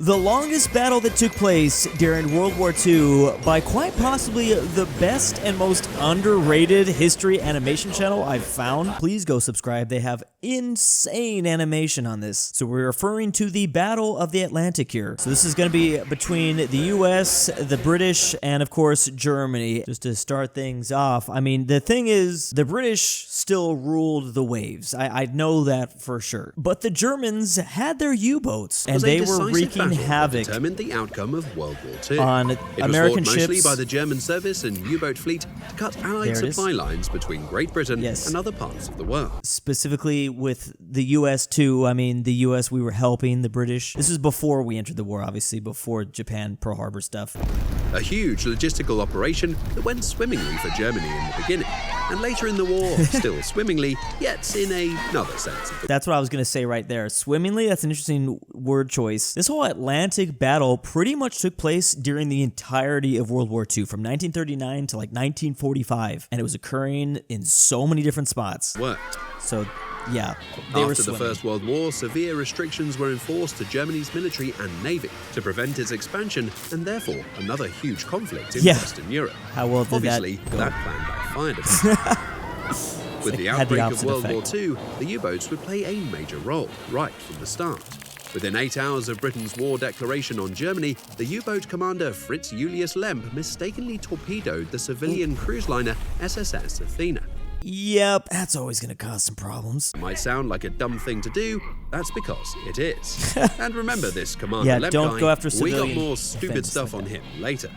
The longest battle that took place during World War II by quite possibly the best and most underrated history animation channel I've found. Please go subscribe. They have insane animation on this. So we're referring to the Battle of the Atlantic here. So this is going to be between the US, the British, and of course Germany. Just to start things off, I mean, the thing is, the British still ruled the waves. I know that for sure. But the Germans had their U-boats, and they were wreaking havoc determined the outcome of World War II. on American ships. ships. Mostly by the German service and U-boat fleet to cut Allied supply lines between Great Britain and other parts of the world. Specifically with the U.S. too. I mean, the U.S. we were helping the British. This is before we entered the war, obviously, before Japan Pearl Harbor stuff. A huge logistical operation that went swimmingly for Germany in the beginning, and later in the war, still swimmingly, yet in another sense. That's what I was going to say right there. Swimmingly, that's an interesting word choice. This whole Atlantic battle pretty much took place during the entirety of World War II, from 1939 to like 1945, and it was occurring in so many different spots. Worked. So, yeah, they were After the swimming. First World War, severe restrictions were enforced to Germany's military and navy to prevent its expansion, and therefore another huge conflict in Western Europe. How well did Obviously, that go? that plan backfired a bit. With the outbreak of World War II, the U-boats would play a major role right from the start. Within 8 hours of Britain's war declaration on Germany, the U-boat commander Fritz Julius Lemp mistakenly torpedoed the civilian cruise liner SSS Athena. Yep, that's always going to cause some problems. It might sound like a dumb thing to do, that's because it is. And remember this Commander Yeah, Lemp don't guy, go after we got civilian more stupid defense stuff like on that. him later.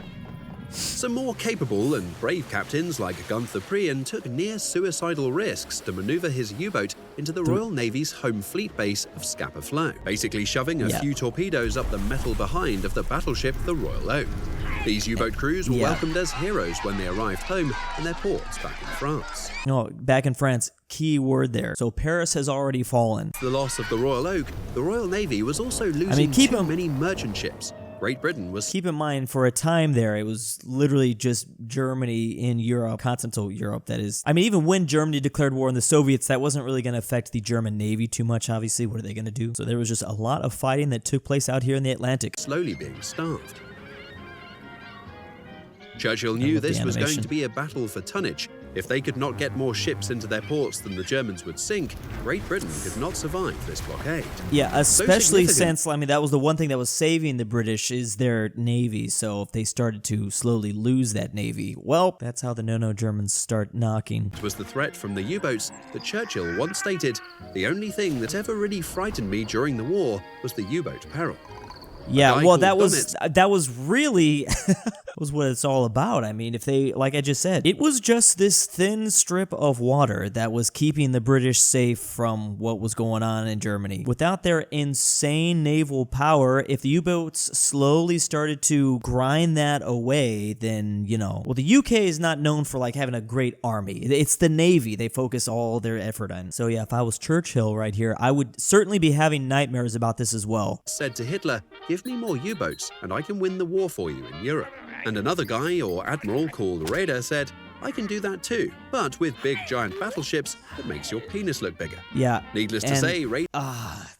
Some more capable and brave captains like Gunther Prien took near-suicidal risks to maneuver his U-boat into the Royal Navy's home fleet base of Scapa Flow, basically shoving a few torpedoes up the metal behind of the battleship the Royal Oak. These U-boat crews were welcomed as heroes when they arrived home in their ports back in France. No, back in France, key word there. So Paris has already fallen. The loss of the Royal Oak, the Royal Navy was also losing too many merchant ships. Great Britain was... Keep in mind, for a time there, it was literally just Germany in Europe, continental Europe, that is. I mean, even when Germany declared war on the Soviets, that wasn't really going to affect the German Navy too much, obviously. What are they going to do? So there was just a lot of fighting that took place out here in the Atlantic. Slowly being starved. Churchill knew this was going to be a battle for tonnage. If they could not get more ships into their ports than the Germans would sink, Great Britain could not survive this blockade. Yeah, especially since, I mean, that was the one thing that was saving the British is their navy. So if they started to slowly lose that navy, well, that's how the no-no Germans start knocking. It was the threat from the U-boats that Churchill once stated, "The only thing that ever really frightened me during the war was the U-boat peril." Yeah, well, that was really was what it's all about. I mean, if they, like I just said, it was just this thin strip of water that was keeping the British safe from what was going on in Germany. Without their insane naval power, if the U-boats slowly started to grind that away, then, you know, well, the UK is not known for like having a great army. It's the Navy they focus all their effort on. So yeah, if I was Churchill right here, I would certainly be having nightmares about this as well. Said to Hitler, "Give me more U-boats and I can win the war for you in Europe." And another guy or admiral called Raeder said, "I can do that too, but with big giant battleships that makes your penis look bigger." Yeah. Needless to say, Raeder...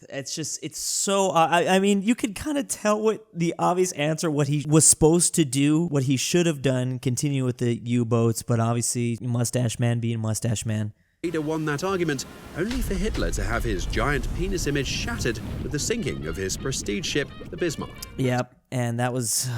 it's so, I mean, you could kind of tell what the obvious answer, what he was supposed to do, what he should have done, continue with the U-boats, but obviously, Mustache Man being Mustache Man. Raeder won that argument, only for Hitler to have his giant penis image shattered with the sinking of his prestige ship, the Bismarck. Yep, and that was...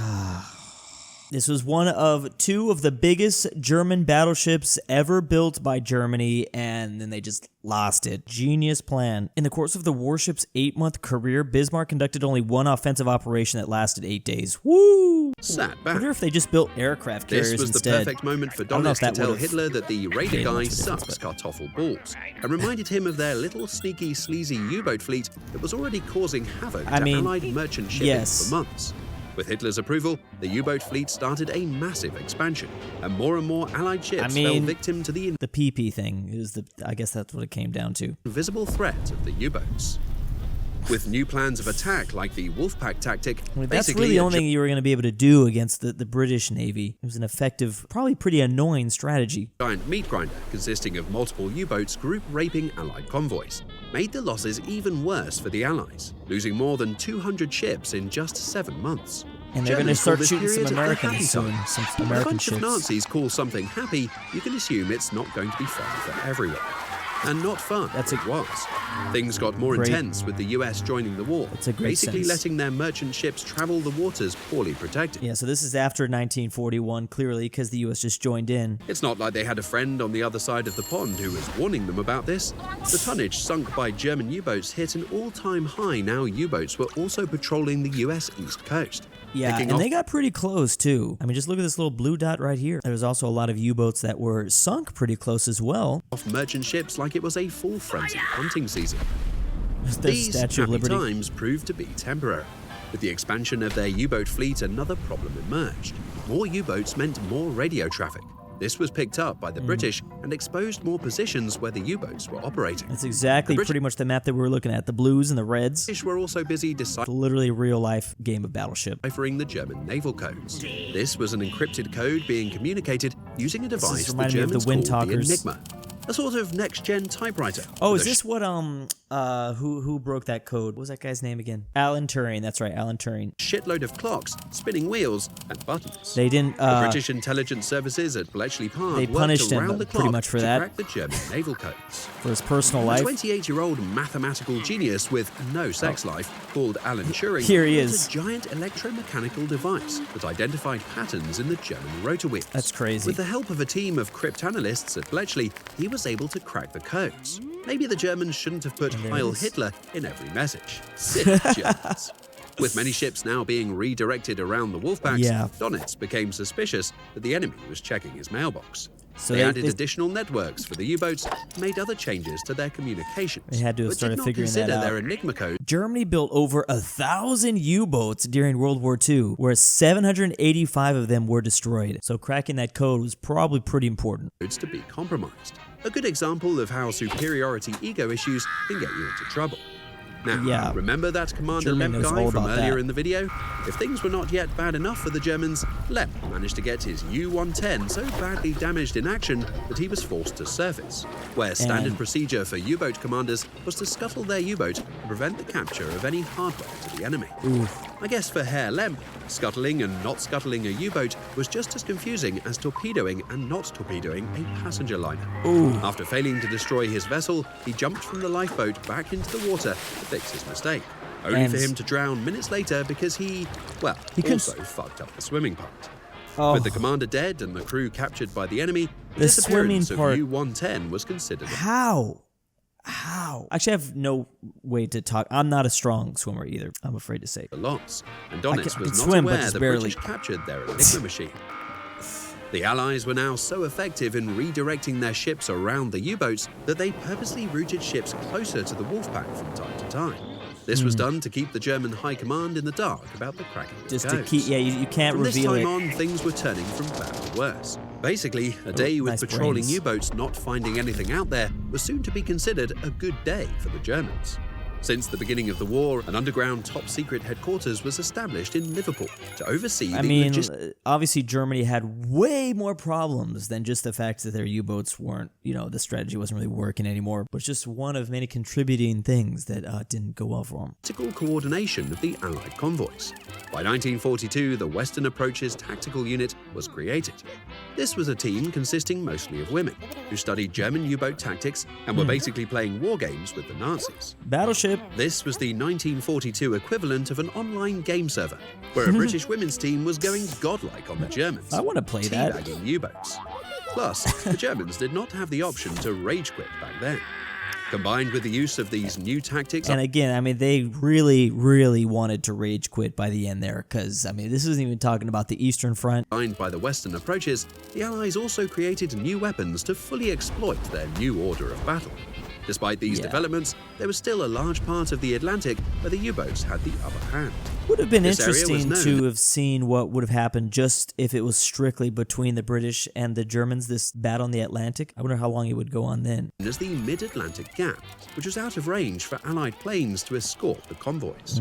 This was one of two of the biggest German battleships ever built by Germany, and then they just lost it. Genius plan. In the course of the warship's 8-month career, Bismarck conducted only one offensive operation that lasted 8 days. Woo! Sat back. I wonder if they just built aircraft carriers instead. This was instead. the perfect moment for Dönitz to tell Hitler that the Raeder guy sucks kartoffel balls, and reminded him of their little sneaky, sleazy U-boat fleet that was already causing havoc to Allied merchant shipping for months. With Hitler's approval, the U-boat fleet started a massive expansion, and more Allied ships fell victim to the PP thing. I guess that's what it came down to. Invisible threat of the U-boats. With new plans of attack like the Wolfpack tactic, I mean, that's basically really the a only thing you were going to be able to do against the British Navy. It was an effective, probably pretty annoying strategy. giant meat grinder consisting of multiple U-boats group raping Allied convoys made the losses even worse for the Allies, losing more than 200 ships in just 7 months. And they're going to Germans call start this shooting some period the happy Americans soon, time. some When a American bunch of ships. Nazis call something happy, you can assume it's not going to be fun for everyone. And not fun, That's it was. Things got more Great. intense with the US joining the war, That's a great basically sense. letting their merchant ships travel the waters poorly protected. Yeah, so this is after 1941, clearly, because the U.S. just joined in. It's not like they had a friend on the other side of the pond who was warning them about this. The tonnage sunk by German U-boats hit an all-time high. Now U-boats were also patrolling the US East Coast. Yeah, Picking and off they got pretty close, too. I mean, just look at this little blue dot right here. There was also a lot of U-boats that were sunk pretty close as well. off merchant ships like it was a full frenzied hunting season. The These Statue of happy Liberty. times proved to be temporary. With the expansion of their U-boat fleet, another problem emerged. More U-boats meant more radio traffic. This was picked up by the British and exposed more positions where the U-boats were operating. That's exactly The British- pretty much the map that we were looking at. The blues and the reds. The British were also busy Literally a real-life game of Battleship. deciphering the German naval codes. This was an encrypted code being communicated using a device the reminding me of the Germans Wind called the Talkers. Enigma, a sort of next-gen typewriter. Oh, with is a this what, who broke that code? What was that guy's name again? Alan Turing, that's right, Alan Turing. shitload of clocks, spinning wheels, and buttons? They didn't, The British intelligence services at Bletchley Park they worked punished him around the pretty clock much for to that. crack the German naval codes. for his personal A life. 28-year-old mathematical genius with no sex life called Alan Turing Here he built is. a giant electromechanical device that identified patterns in the German rotor wheels. That's crazy. With the help of a team of cryptanalysts at Bletchley, he was able to crack the codes. Maybe the Germans shouldn't have put And there it Heil is. Hitler in every message. Sick Germans. With many ships now being redirected around the Wolfpacks, Yeah. Donitz became suspicious that the enemy was checking his mailbox. So they they- added they- additional networks for the U-boats, made other changes to their communications. They had to have but started did not figuring that consider out. their Enigma code Germany built over 1,000 U-boats during World War II, where 785 of them were destroyed. So cracking that code was probably pretty important. to be compromised. A good example of how superiority ego issues can get you into trouble. Now, Yeah. remember that Commander Germany Lemp knows guy all from about earlier that. in the video? If things were not yet bad enough for the Germans, Lemp managed to get his U-110 so badly damaged in action that he was forced to surface, where standard And- procedure for U-boat commanders was to scuttle their U-boat to prevent the capture of any hardware to the enemy. I guess for Herr Lemp, scuttling and not scuttling a U-boat was just as confusing as torpedoing and not torpedoing a passenger liner. After failing to destroy his vessel, he jumped from the lifeboat back into the water to fix his mistake, only And- for him to drown minutes later because he couldn't- also fucked up the swimming part. Oh, With the commander dead and the crew captured by the enemy, the The swimming disappearance of part- U-110 was considered a how? Actually, I have no way to talk. I'm not a strong swimmer either, I'm afraid to say. loss, and I Donitz can was not swim, but aware just the barely. British captured their Enigma machine. The Allies were now so effective in redirecting their ships around the U-boats that they purposely routed ships closer to the Wolfpack from time to time. This was done to keep the German high command in the dark about the cracking of Just codes. to keep, yeah, you can't From this reveal time it. on, things were turning from bad to worse. Basically, a day with nice patrolling brains. U-boats not finding anything out there was soon to be considered a good day for the Germans. Since the beginning of the war, an underground top-secret headquarters was established in Liverpool to oversee I the mean, logistics. obviously Germany had way more problems than just the fact that their U-boats weren't, the strategy wasn't really working anymore. But it's just one of many contributing things that didn't go well for them. Tactical coordination of the Allied convoys. By 1942, the Western Approaches Tactical Unit was created. This was a team consisting mostly of women who studied German U-boat tactics and were basically playing war games with the Nazis. Battleship. This was the 1942 equivalent of an online game server, where a British women's team was going godlike on the Germans. I wanna play that. teabagging U-boats. Plus, the Germans did not have the option to rage quit back then. Combined with the use of these new tactics, And again, I mean, they really, really wanted to rage quit by the end there, because, I mean, this isn't even talking about the Eastern Front. combined by the Western approaches, the Allies also created new weapons to fully exploit their new order of battle. Despite these Yeah. developments, there was still a large part of the Atlantic where the U-boats had the upper hand. Would have been This area was interesting known- to have seen what would have happened just if it was strictly between the British and the Germans, this battle in the Atlantic. I wonder how long it would go on then. As the Mid-Atlantic Gap, which was out of range for Allied planes to escort the convoys.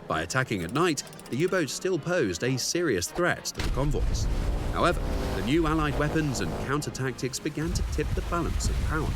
By attacking at night, the U-boats still posed a serious threat to the convoys. However, the new Allied weapons and counter-tactics began to tip the balance of power.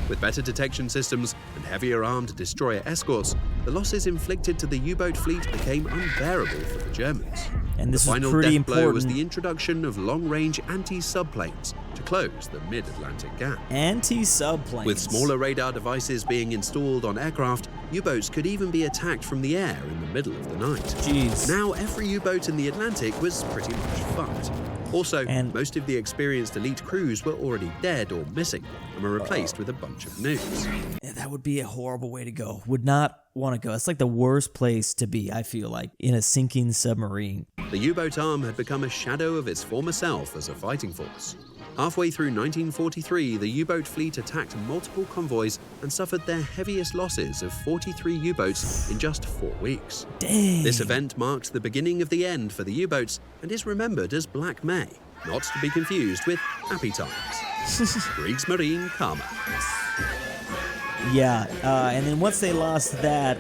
With better detection systems and heavier armed destroyer escorts, the losses inflicted to the U-boat fleet became unbearable for the Germans. And this The is final pretty death blow was important. the introduction of long-range anti-subplanes to close the Mid-Atlantic Gap. Anti-subplanes. With smaller radar devices being installed on aircraft, U-boats could even be attacked from the air in the middle of the night. Jeez. Now every U-boat in the Atlantic was pretty much fucked. Also, And- most of the experienced elite crews were already dead or missing and were replaced with a bunch of noobs. Yeah, that would be a horrible way to go. Would not want to go. It's like the worst place to be, I feel like, in a sinking submarine. The U-boat arm had become a shadow of its former self as a fighting force. Halfway through 1943, the U-boat fleet attacked multiple convoys and suffered their heaviest losses of 43 U-boats in just 4 weeks. Dang. This event marked the beginning of the end for the U-boats and is remembered as Black May, not to be confused with Happy Times. Kriegsmarine Karma. Yeah, and then once they lost that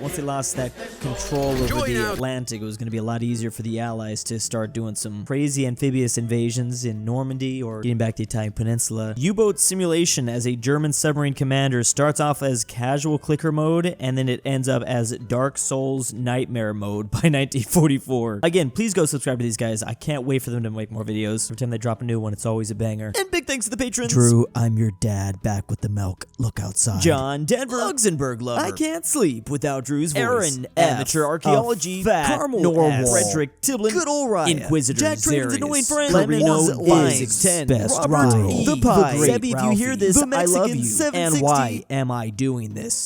control over Join the out. Atlantic, it was going to be a lot easier for the Allies to start doing some crazy amphibious invasions in Normandy or getting back to the Italian Peninsula. U-boat simulation as a German submarine commander starts off as casual clicker mode, and then it ends up as Dark Souls Nightmare mode by 1944. Again, please go subscribe to these guys. I can't wait for them to make more videos. Every time they drop a new one, it's always a banger. And big thanks to the patrons. Drew, I'm your dad, back with the milk. Look outside. John, Denver, Luxembourg lover. I can't sleep without Drew's voice. Aaron, Amateur Archaeology, Carmel, Norwalk, Frederick, Tiblin, Good Ol' Ryan, Inquisitor, Jack Train's Zarius, annoying friend, Let me know Lines, Physics 10, Best Robert Ryan, E, The Pie, Great Sebi, if you hear Ralphie, this, The I love Mexican you. 760. And why am I doing this?